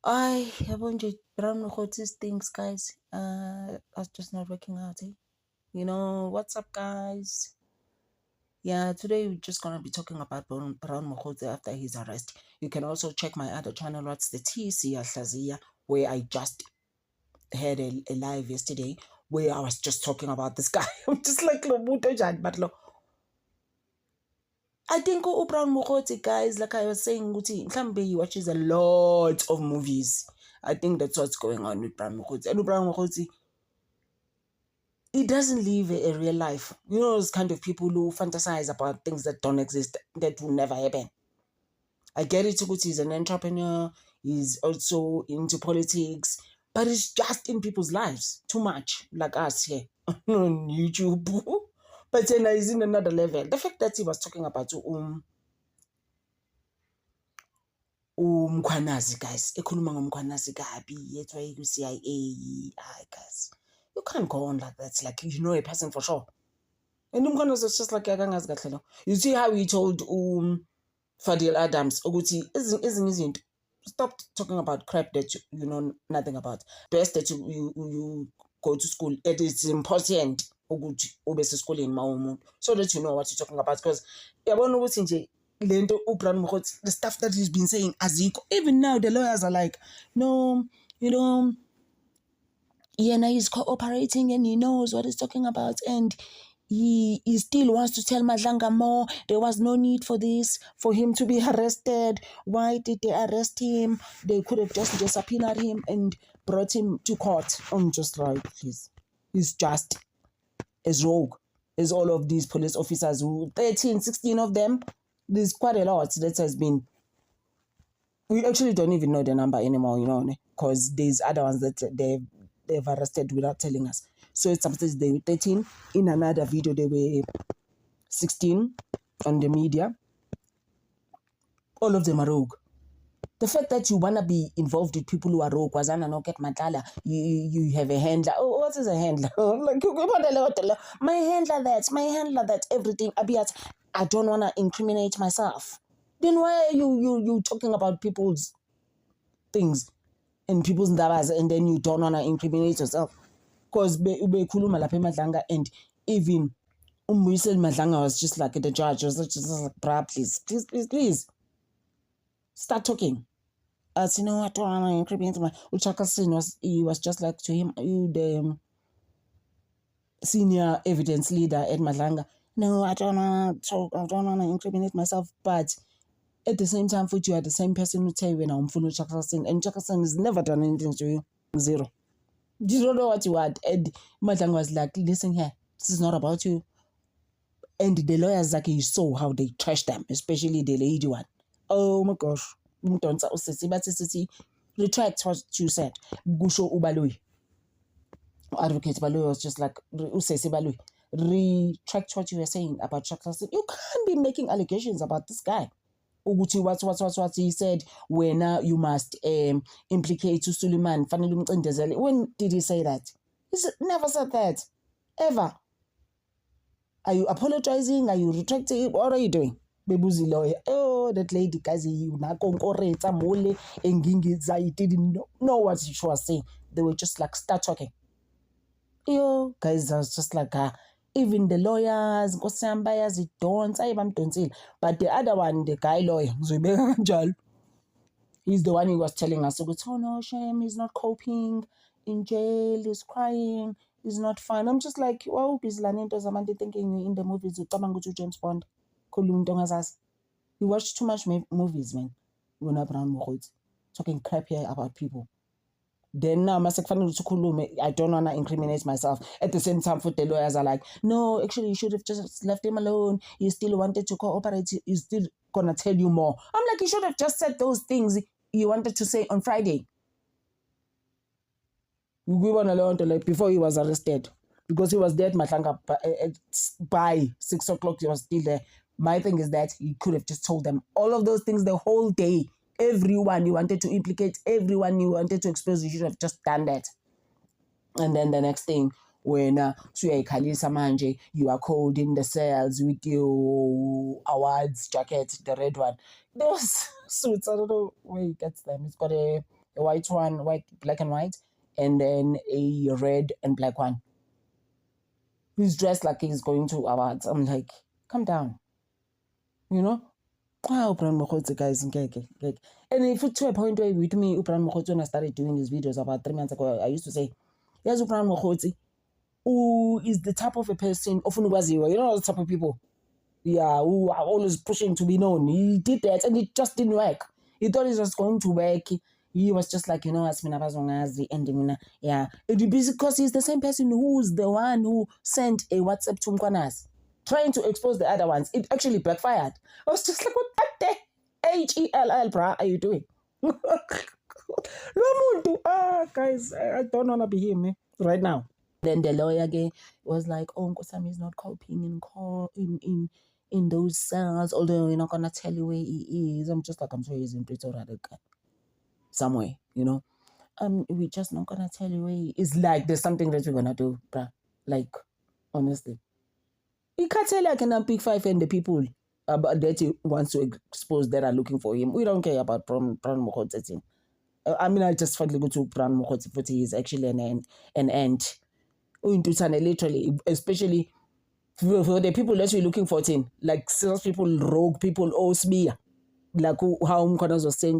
I haven't Brown notice things, guys. That's just not working out, eh? What's up, guys? Yeah, today we're just gonna be talking about Brown Mokhotsi after his arrest. You can also check my other channel, What's the TC Shazia, where I just had a live yesterday where I was just talking about this guy. I'm just like, but look. I think Brown Mokhotsi, guys, like I was saying, he watches a lot of movies. I think that's what's going on with Brown Mokhotsi. And Brown Mokhotsi, he doesn't live a real life. You know, those kind of people who fantasize about things that don't exist, that will never happen. I get it, he's an entrepreneur, he's also into politics, but it's just in people's lives too much, like us here on YouTube. But then he's in another level. The fact that he was talking about Mkhwanazi, guys, ekhuluma ngomkhwanazi kabi, yethwa ku-CIA. Guys, you can't go on like that. Like, you know a person for sure. And Mkhwanazi was just like, you see how he told Fadil Adams, isn't stop talking about crap that you know nothing about. Best that you go to school. It is important so that you know what you're talking about. Because the stuff that he's been saying, even now the lawyers are like, no, he's cooperating and he knows what he's talking about, and he still wants to tell Madlanga more. There was no need for this, for him to be arrested. Why did they arrest him? They could have just subpoenaed him and brought him to court. I'm just like, please. He's just as rogue as all of these police officers, 13, 16 of them. There's quite a lot that has been. We actually don't even know the number anymore, because there's other ones that they've arrested without telling us. So it's sometimes they were 13. In another video, they were 16 on the media. All of them are rogue. The fact that you want to be involved with people who are rogue, you have a handler. Oh, what is a handler? Like, my handler that, everything. I don't want to incriminate myself. Then why are you talking about people's things and people's ndabas, and then you don't want to incriminate yourself? Because bekhuluma lapha eMadlanga, and even Mbuyiseni Madlanga was just like the judge was just like, bruh, please start talking. As you know, I don't want to incriminate my Uchaka Sin was just like to him, you the senior evidence leader at Madlanga. No, I don't want to talk, I don't want to incriminate myself, but at the same time, you are the same person who tell you when I'm full of Chaka Sin, and Chaka Sin has never done anything to you. Zero. You don't know what you want. And Madlanga was like, listen here, this is not about you. And the lawyers, like, you saw how they trashed them, especially the lady one. Oh my gosh. Retract what you said. Gusho Ubaloy. Advocate Baloy was just like, retract what you were saying about Chaka. You can't be making allegations about this guy. What he said, when now you must implicate Suleiman. When did he say that? He never said that. Ever. Are you apologizing? Are you retracting? What are you doing? Bebuzi lawyer. Oh, that lady, guys, you didn't know what she was saying. They were just like, start talking. Yo, guys, I was just like, even the lawyers, don't. But the other one, the guy lawyer, he's the one who was telling us, oh no, shame, he's not coping in jail, he's crying, he's not fine. I'm just like, wow, thinking in the movies, James Bond, you watch too much movies, man. Talking crap here about people. Then now, I don't want to incriminate myself. At the same time, the lawyers are like, no, actually, you should have just left him alone. He still wanted to cooperate. He's still going to tell you more. I'm like, you should have just said those things you wanted to say on Friday. We went alone before he was arrested. Because he was there at Madlanga by 6 o'clock, he was still there. My thing is that he could have just told them all of those things the whole day. Everyone you wanted to implicate, everyone you wanted to expose, you should have just done that. And then the next thing, when you are called in the cells with your awards jacket, the red one. Those suits, I don't know where he gets them. It's got a a white one, black and white, and then a red and black one. He's dressed like he's going to awards. I'm like, calm down. You know? Brian Mokgotsi, guys, and if to a point where with me, Brian Mokgotsi, when I started doing his videos about 3 months ago, I used to say, yes, Brian Mokgotsi, who is the type of a person, often was you know, the type of people, yeah, who are always pushing to be known. He did that and it just didn't work. He thought it was going to work. He was just like, you know, as mina bazongazi and yeah. Because he's the same person who's the one who sent a WhatsApp to Mkwanas, trying to expose the other ones. It actually backfired. I was just like, what the HELL, bruh, are you doing? Guys, I don't want to be him right now. Then the lawyer again was like, oh, Nkosami is not coping in those cells, although we're not gonna tell you where he is. I'm just like, I'm sure he's in Pretoria somewhere, you know. We're just not gonna tell you where he is. Like, there's something that we're gonna do, bruh. Like, honestly. You can't tell like in Big Five and the people about that he wants to expose that are looking for him. We don't care about Brian Mokgotsi. I mean, I just finally go to Brian Mokgotsi, but he is actually an ant. Literally, especially for the people that you're looking for, like sales people, rogue people, Osbia, like how Mkonas was saying,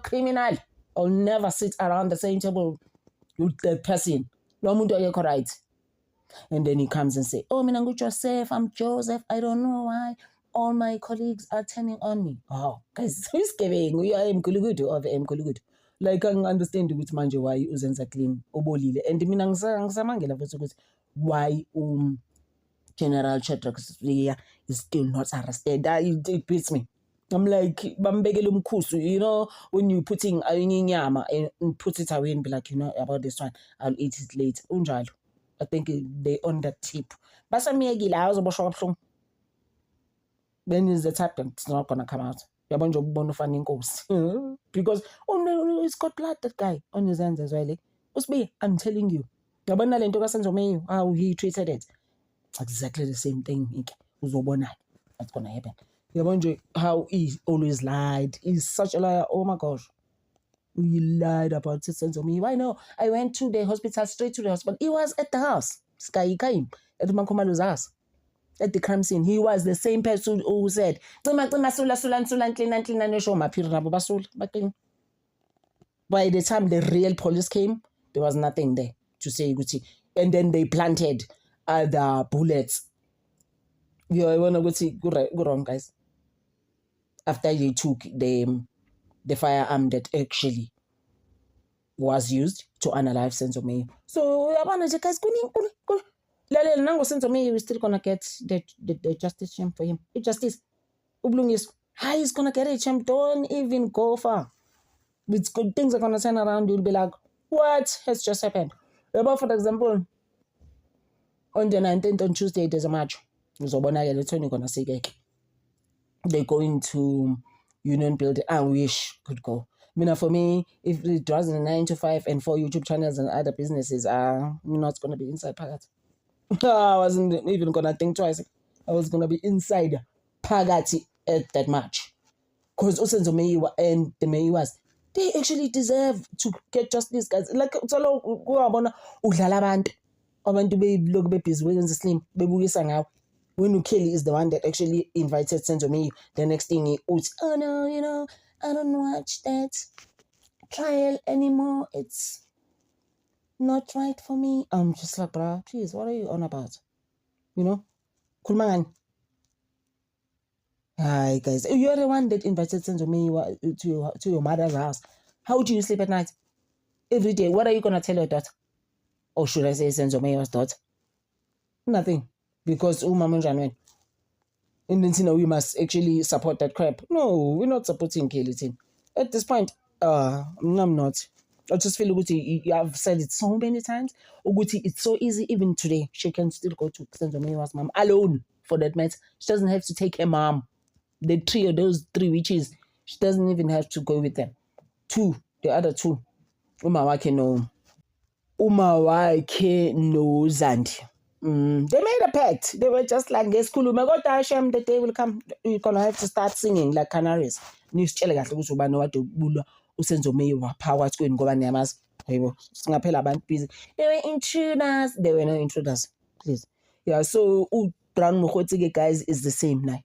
criminal. I'll never sit around the same table with that person. Right. And then he comes and say, oh, Minangu Joseph, I'm Joseph. I don't know why all my colleagues are turning on me. Oh, guys, who's giving? We are Mkulugudu of Mkulugudu. Like, I understand with manje why uzenza clean obolile. And mina ngisamangela futhi ukuthi why General Shadrack is still not arrested. It beats me. I'm like, bambekele umkhusu, you know, when you putting inyama and put it away and be like, you know, about this one, I'll eat it later. Unjalo. I think they on that tip. But some then is the type that it's not gonna come out. Because he's got blood, that guy on his hands as well. I'm telling you. How he treated it. Exactly the same thing. What's gonna happen? How he always lied. He's such a liar. Oh my gosh. He lied about citizens of me. Why no? I went to the hospital, straight to the hospital. He was at the house. Sky came at Mankomalu's house. At the crime scene. He was the same person who said, by the time the real police came, there was nothing there to say Gucci. And then they planted the bullets. I wanna go wrong, guys. After they took the firearm that actually was used to unalive Senzo Meyo. So guys, Senzo Meyo is still gonna get the justice champ for him. It justice. Ublung is how he's gonna get a champ. Don't even go far. It's good things are gonna turn around. You'll be like, what has just happened? About for example, on the 19th on Tuesday there's a match. They're going to Union Building. I wish could go. For me, if it was 9 to 5 and 4 YouTube channels and other businesses, I'm not going to be inside Pagati. I wasn't even going to think twice. I was going to be inside Pagati at that match. Because Osenzo Meyiwa and the Meyiwas, they actually deserve to get justice, guys. Like, when Kelly is the one that actually invited Senzo Meyo, the next thing he was, oh no, you know, I don't watch that trial anymore. It's not right for me. I'm just like, bruh, please, what are you on about? You know? Kulmangan. Hi, guys. You're the one that invited Senzo Meyo to your mother's house. How do you sleep at night? Every day. What are you going to tell your daughter? Or should I say Senzo Meyo's daughter? Nothing. Because and then we must actually support that crap. No, we're not supporting Kelly. At this point, I'm not. I just feel Uguti, I've said it so many times. Uguti, it's so easy. Even today, she can still go to Senzo Meyo's mom alone for that matter. She doesn't have to take her mom. Those three witches, she doesn't even have to go with them. The other two. Umawake no Zandi. They made a pact. They were just like, Hashem, the day will come. You're going to have to start singing like canaries. uSenzo Meyiwa waphakathi kweni ngoba niyamazi yebo singaphela abantu busy they were intruders, they were no intruders please. Yeah, so uBrown Mokgotsi guys is the same now.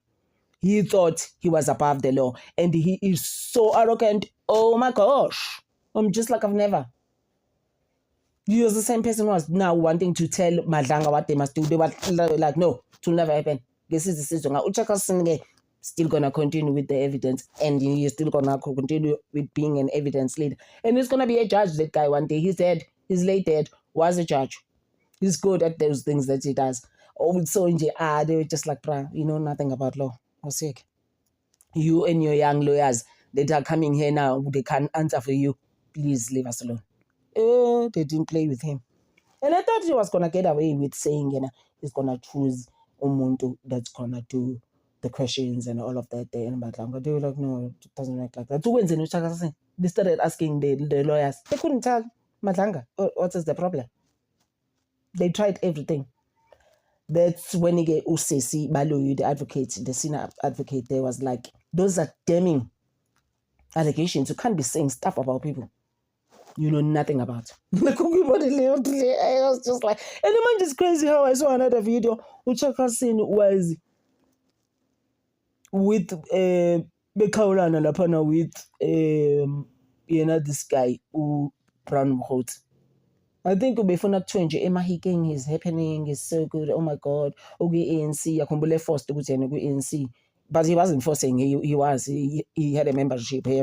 He thought he was above the law and he is so arrogant. Oh my gosh, I'm just like I've never. He was the same person who was now wanting to tell Madlanga what they must do. They were like, no, it will never happen. This is the system. Uchakas still gonna continue with the evidence, and he is still gonna continue with being an evidence leader. And he's gonna be a judge. That guy one day. He's dead. He's late dead. Was a judge. He's good at those things that he does. Oh, so they were just like, bruh, you know nothing about law. I was sick. You and your young lawyers that are coming here now, they can't answer for you. Please leave us alone. Oh, they didn't play with him. And I thought he was going to get away with saying, you know, he's going to choose umuntu that's going to do the questions and all of that. They were like, no, it doesn't work like that. They started asking the lawyers. They couldn't tell Madlanga what is the problem. They tried everything. That's when he get Usesi Baloyi, the advocate, the senior advocate, there was like, those are damning allegations. You can't be saying stuff about people you know nothing about. Like, I was just like, and the man just crazy how I saw another video. Uchakasin was with Bekaulana Lapana with you know this guy who Brown Mokgotsi. I think before not change Emma Hiking is happening is so good. Oh my god. Okay, ANC, I can forced to go to ANC. But he wasn't forcing. He had a membership. He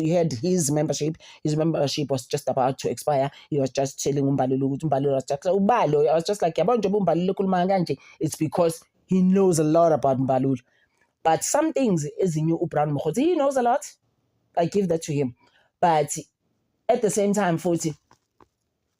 had his membership. His membership was just about to expire. He was just telling Umbalulu. I was just like, it's because he knows a lot about Mbalulu. But some things is in Brown Mokgotsi. He knows a lot. I give that to him. But at the same time, 40,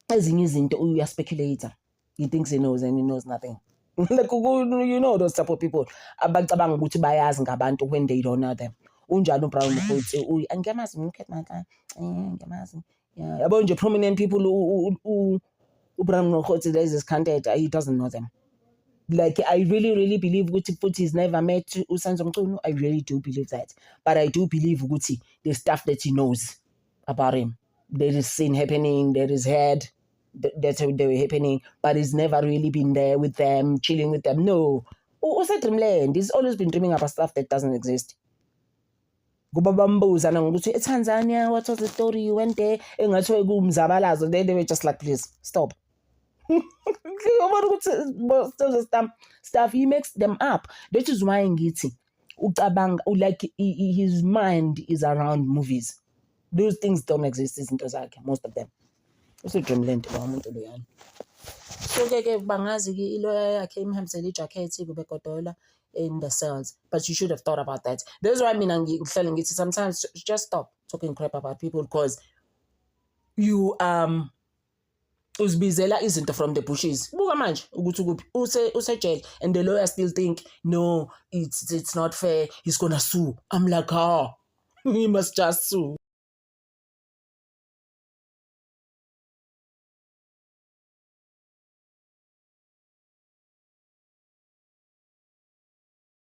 as in a speculator. He thinks he knows and he knows nothing. Like, you know those type of people abacabanga ukuthi bayazi ngabantu when they don't know them. Unjalo Brown Mokgotsi angiyamazi ngikhethe manje ngiyamazi yabo nje prominent people Brown Mokgotsi there is this candidate he doesn't know them. Like I really believe ukuthi futhi he's never met uSenzo Mchunu. I really do believe that, but I do believe ukuthi the stuff that he knows about him, there is sin happening, there is head. That's how they were happening, but he's never really been there with them, chilling with them. No. Also dreamland. He's always been dreaming about stuff that doesn't exist. Tanzania, what was the story? You went there, and they were just like, please, stop. Stuff, he makes them up. That is why like his mind is around movies. Those things don't exist, most of them. Also dreamland umuntu loyana. So ke bangazi ke ilawyer yakhe imhambisela ijacket kube godola in the cells, but you should have thought about that. That's why mina ngihlale ngithi sometimes just stop talking crap about people because you uzibizela izinto from the bushes. Buka manje ukuthi kuphi use jail and the lawyer still think no it's not fair, he's gonna sue. I'm like, he must just sue.